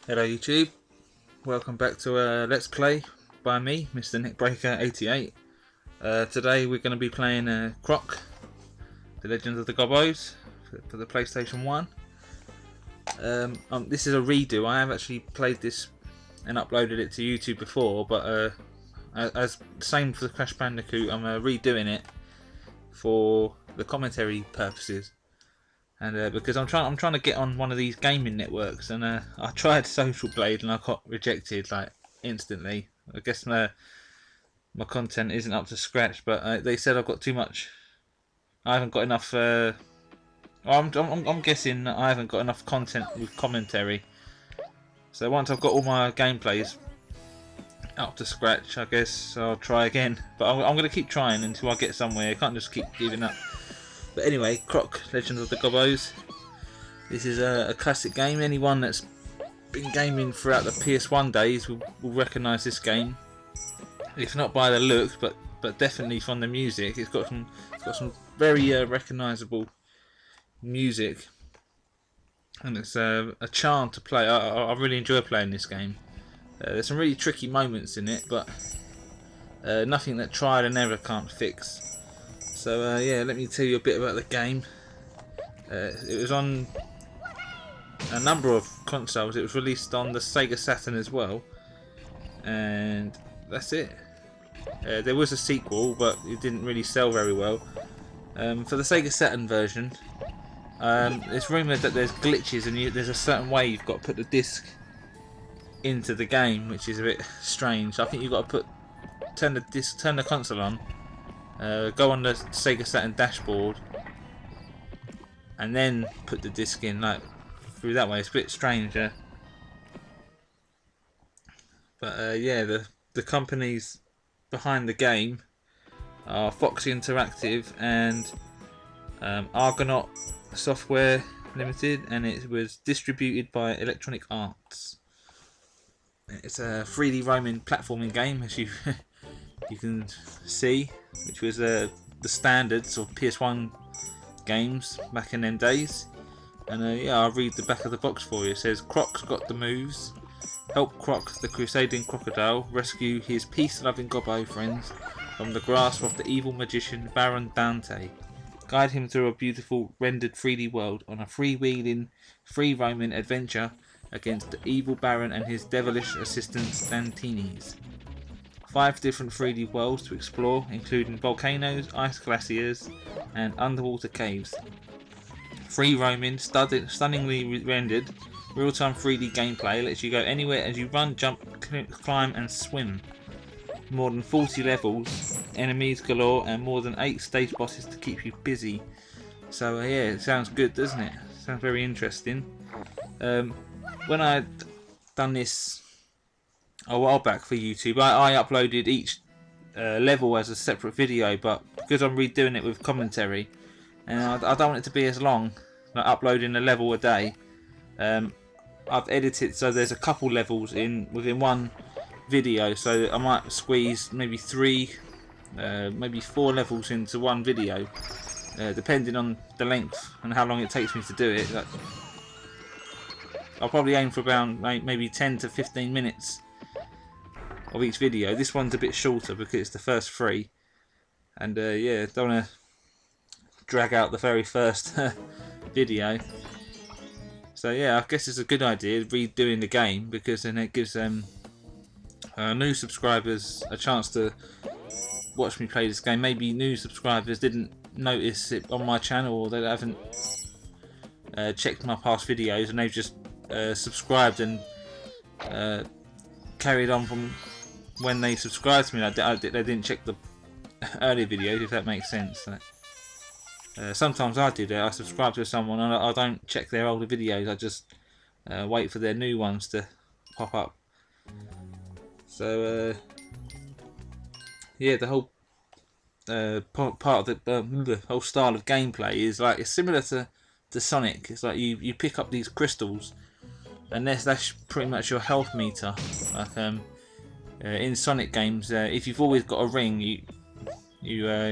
Hello YouTube, welcome back to Let's Play by me, Mr. Neckbreaker88. Today we're going to be playing CROC, The Legends of the Gobbos, for the PlayStation 1. This is a redo. I have actually played this and uploaded it to YouTube before, but as same for the Crash Bandicoot, I'm redoing it for the commentary purposes. And because I'm trying to get on one of these gaming networks, and I tried Social Blade and I got rejected like instantly. I guess my content isn't up to scratch, but they said I've got too much. I haven't got enough. I'm guessing that I haven't got enough content with commentary. So once I've got all my gameplays up to scratch, I guess I'll try again. But I'm going to keep trying until I get somewhere. I can't just keep giving up. But anyway, CROC, Legends of the Gobbos. This is a classic game. Anyone that's been gaming throughout the PS1 days will recognise this game. If not by the look, but definitely from the music. It's got some very recognisable music, and it's a charm to play. I really enjoy playing this game. There's some really tricky moments in it, but nothing that trial and error can't fix. So yeah, let me tell you a bit about the game. It was on a number of consoles. It was released on the Sega Saturn as well, and that's it. There was a sequel, but it didn't really sell very well. For the Sega Saturn version, it's rumoured that there's glitches, and there's a certain way you've got to put the disc into the game, which is a bit strange. I think you've got to turn the console on. Go on the Sega Saturn dashboard and then put the disc in, like through that way. It's a bit strange, but yeah, the companies behind the game are Foxy Interactive and Argonaut Software Limited, and it was distributed by Electronic Arts. It's a 3D roaming platforming game, as you can see, which was the standards of PS1 games back in them days. And yeah, I'll read the back of the box for you. It says, "CROC's got the moves. Help CROC, the crusading crocodile, rescue his peace-loving gobbo friends from the grasp of the evil magician Baron Dante. Guide him through a beautiful rendered 3D world on a free-wheeling, free-roaming adventure against the evil Baron and his devilish assistants dantinis. 5 different 3D worlds to explore, including volcanoes, ice glaciers, and underwater caves. Free roaming, stunningly rendered, real-time 3D gameplay lets you go anywhere as you run, jump, climb, and swim. More than 40 levels, enemies galore, and more than 8 stage bosses to keep you busy." So yeah, it sounds good, doesn't it? Sounds very interesting. When I'd done this a while back for YouTube, I uploaded each level as a separate video, but because I'm redoing it with commentary, and I don't want it to be as long, like uploading a level a day, I've edited so there's a couple levels within one video, so I might squeeze maybe 3, maybe 4 levels into one video, depending on the length and how long it takes me to do it. I'll probably aim for around maybe 10 to 15 minutes of each video. This one's a bit shorter because it's the first 3, and yeah, don't want to drag out the very first video. So yeah, I guess it's a good idea redoing the game, because then it gives new subscribers a chance to watch me play this game. Maybe new subscribers didn't notice it on my channel, or they haven't checked my past videos, and they've just subscribed and carried on from when they subscribed to me. They didn't check the earlier videos, if that makes sense. Sometimes I do that. I subscribe to someone and I don't check their older videos. I just wait for their new ones to pop up. So yeah, the whole part of the whole style of gameplay is like, it's similar to Sonic. It's like you pick up these crystals, and that's pretty much your health meter. Like in Sonic games, if you've always got a ring, you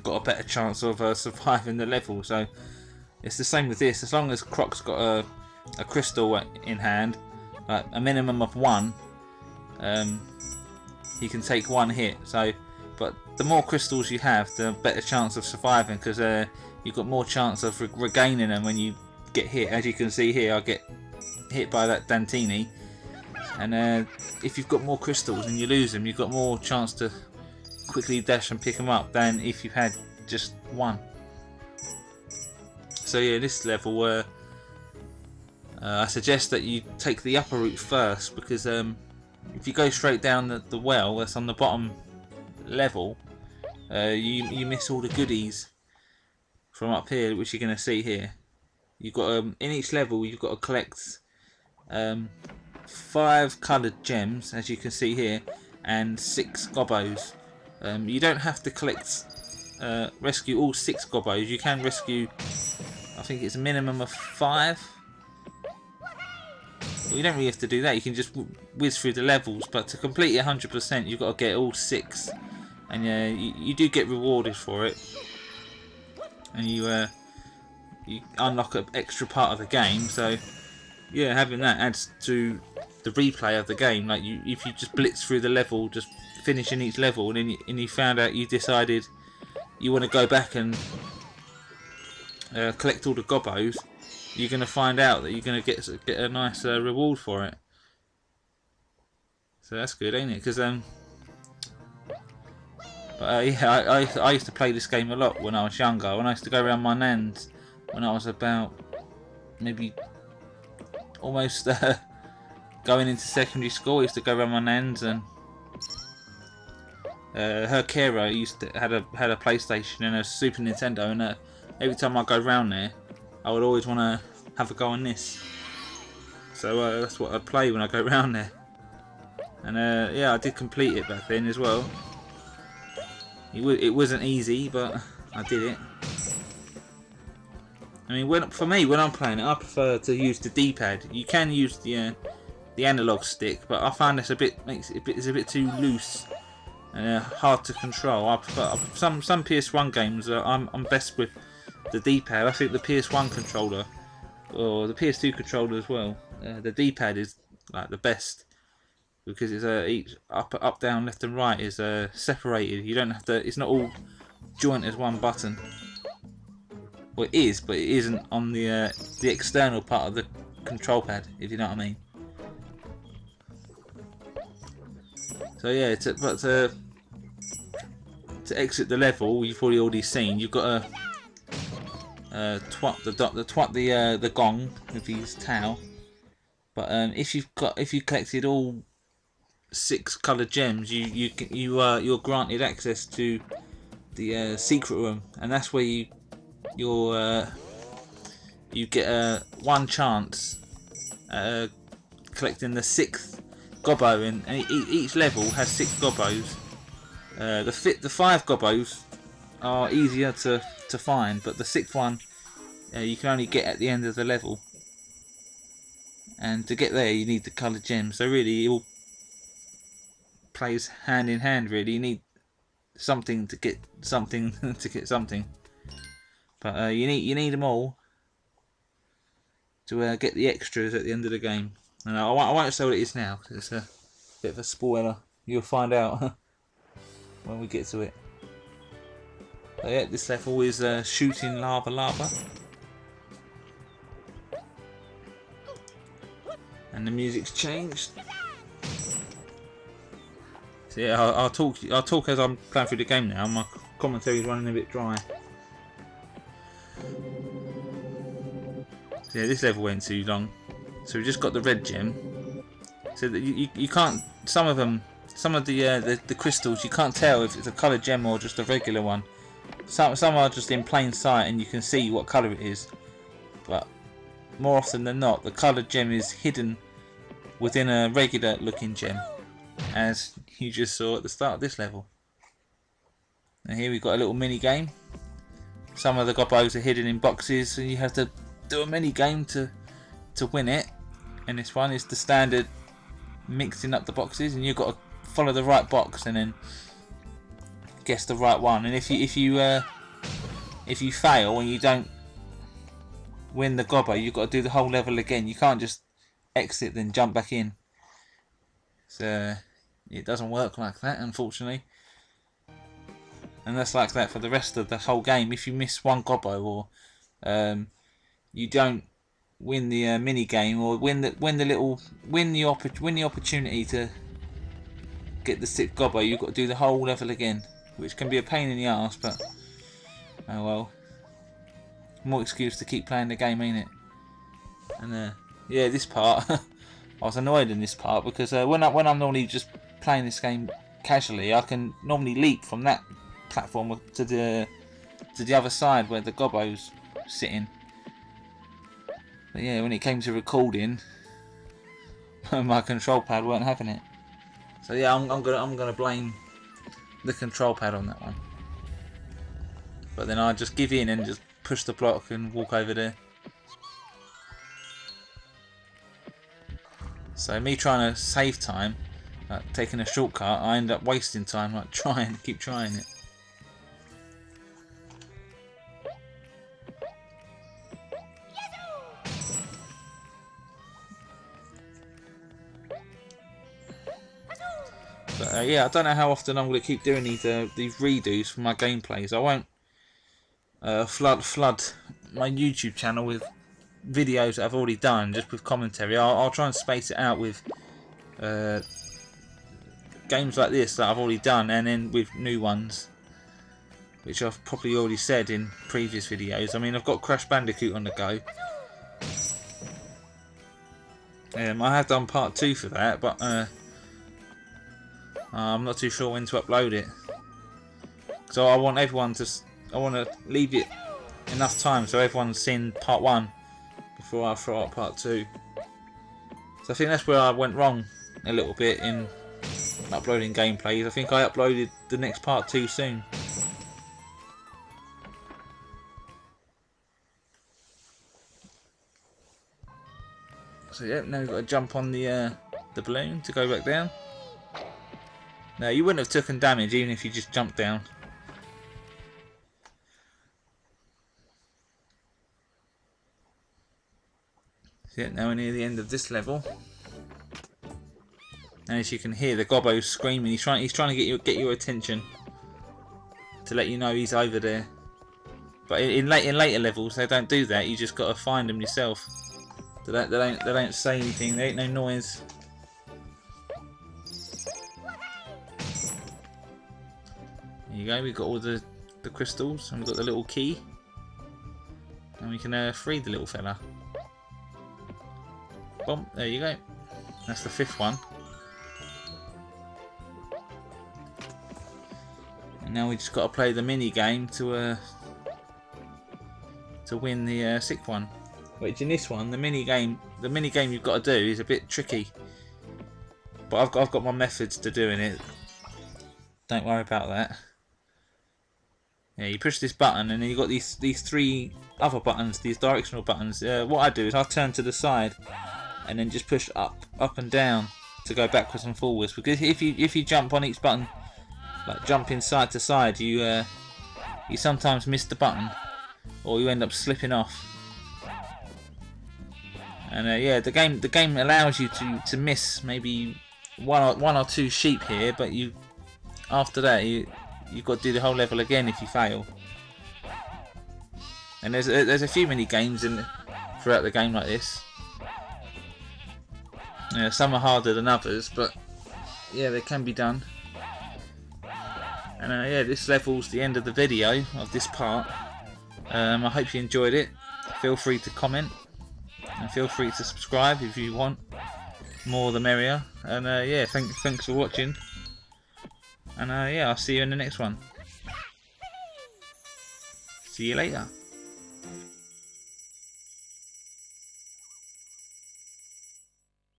got a better chance of surviving the level. So it's the same with this. As long as CROC's got a crystal in hand, like a minimum of one, he can take one hit. So, but the more crystals you have, the better chance of surviving, because you've got more chance of regaining them when you get hit. As you can see here, I get hit by that dantini, and if you've got more crystals and you lose them, you've got more chance to quickly dash and pick them up than if you had just one. So yeah, this level, I suggest that you take the upper route first, because if you go straight down the well that's on the bottom level, you miss all the goodies from up here, which you're going to see here. You've got in each level you've got to collect 5 coloured gems, as you can see here, and 6 gobbos. You don't have to rescue all 6 gobbos. You can rescue, I think it's a minimum of 5. You don't really have to do that. You can just whiz through the levels, but to complete it 100%, you've got to get all 6, and you do get rewarded for it, and you unlock an extra part of the game. So yeah, having that adds to the replay of the game. Like if you just blitz through the level, just finishing each level, and you found out you decided you want to go back and collect all the gobbos, you're going to find out that you're going to get a nice reward for it. So that's good, ain't it? Because yeah, I used to play this game a lot when I was younger. When I used to go around my nan's when I was about maybe almost going into secondary school, I used to go around my nan's, and her carer had a PlayStation and a Super Nintendo, and every time I go round there, I would always want to have a go on this. So that's what I'd play when I go round there. And yeah, I did complete it back then as well. It wasn't easy, but I did it. I mean, for me, when I'm playing it, I prefer to use the D-pad. You can use the analog stick, but I find it's a bit too loose and hard to control. I prefer some PS1 games. I'm best with the D-pad. I think the PS1 controller, or the PS2 controller as well, the D-pad is like the best, because it's each up, down, left and right is separated. You don't have to. It's not all joint as one button. Well, it is, but it isn't on the external part of the control pad, if you know what I mean. So yeah, to exit the level, you've probably already seen. You've got to twat the gong with his tail. But if you collected all 6 coloured gems, you're granted access to the secret room, and that's where you get one chance collecting the 6th gobbo, and each level has 6 gobbos. The 5 gobbos are easier to find, but the 6th one you can only get at the end of the level, and to get there you need the coloured gems. So really it all plays hand in hand. Really, you need something to get something to get something. But you need them all to get the extras at the end of the game. And I won't say what it is now, because it's a bit of a spoiler. You'll find out when we get to it. So yeah, this level is shooting lava. And the music's changed. So yeah, I'll talk as I'm playing through the game now. My commentary is running a bit dry. Yeah, this level went too long. So we just got the red gem. So that you can't. Some of the crystals, you can't tell if it's a coloured gem or just a regular one. Some are just in plain sight and you can see what colour it is. But more often than not, the coloured gem is hidden within a regular looking gem, as you just saw at the start of this level. And here we've got a little mini game. Some of the gobbos are hidden in boxes, so you have to do a mini game to win it. And this one is the standard mixing up the boxes, and you've got to follow the right box and then guess the right one. And if you fail and you don't win the gobbo, you've got to do the whole level again. You can't just exit then jump back in. So it doesn't work like that, unfortunately. And that's like that for the rest of the whole game. If you miss one gobbo, or you don't win the mini game, or win the opportunity to get the 6th gobbo, you've got to do the whole level again, which can be a pain in the arse, but oh well. More excuse to keep playing the game, ain't it? And yeah, this part I was annoyed in this part because when I'm normally just playing this game casually, I can normally leap from that platform to the other side where the gobbo's sitting. But yeah, when it came to recording, my control pad weren't having it. So yeah, I'm gonna blame the control pad on that one. But then I just give in and just push the block and walk over there. So me trying to save time, like taking a shortcut, I end up wasting time, like keep trying it. But yeah, I don't know how often I'm going to keep doing these redos for my gameplays. I won't flood my YouTube channel with videos that I've already done, just with commentary. I'll try and space it out with games like this that I've already done, and then with new ones, which I've probably already said in previous videos. I mean, I've got Crash Bandicoot on the go. I have done part 2 for that, but I'm not too sure when to upload it. So I want everyone to. I want to leave it enough time so everyone's seen part 1 before I throw up part 2. So I think that's where I went wrong a little bit in uploading gameplays. I think I uploaded the next part too soon. So yeah, now we've got to jump on the balloon to go back down. Now you wouldn't have taken damage even if you just jumped down. So yeah, now we're near the end of this level. And as you can hear, the gobbo's screaming. He's trying to get your attention to let you know he's over there. But in later levels, they don't do that. You just got to find them yourself. They don't say anything. There ain't no noise. There you go. We've got all the crystals, and we've got the little key, and we can free the little fella. Boom! There you go. That's the 5th one. And now we just got to play the mini game to win the 6th one. Which in this one, the mini game you've got to do is a bit tricky. But I've got my methods to doing it. Don't worry about that. Yeah, you push this button, and then you've got these 3 other buttons, these directional buttons. What I do is I turn to the side, and then just push up and down to go backwards and forwards. Because if you jump on each button, like jumping side to side, you sometimes miss the button, or you end up slipping off. And yeah, the game allows you to miss maybe one or 2 sheep here, but after that you've got to do the whole level again if you fail. And there's a few mini games throughout the game like this. Yeah, some are harder than others, but yeah, they can be done. And yeah, this level's the end of the video of this part. I hope you enjoyed it. Feel free to comment, and feel free to subscribe if you want. More the merrier. And yeah, thanks for watching. And yeah, I'll see you in the next one. See you later.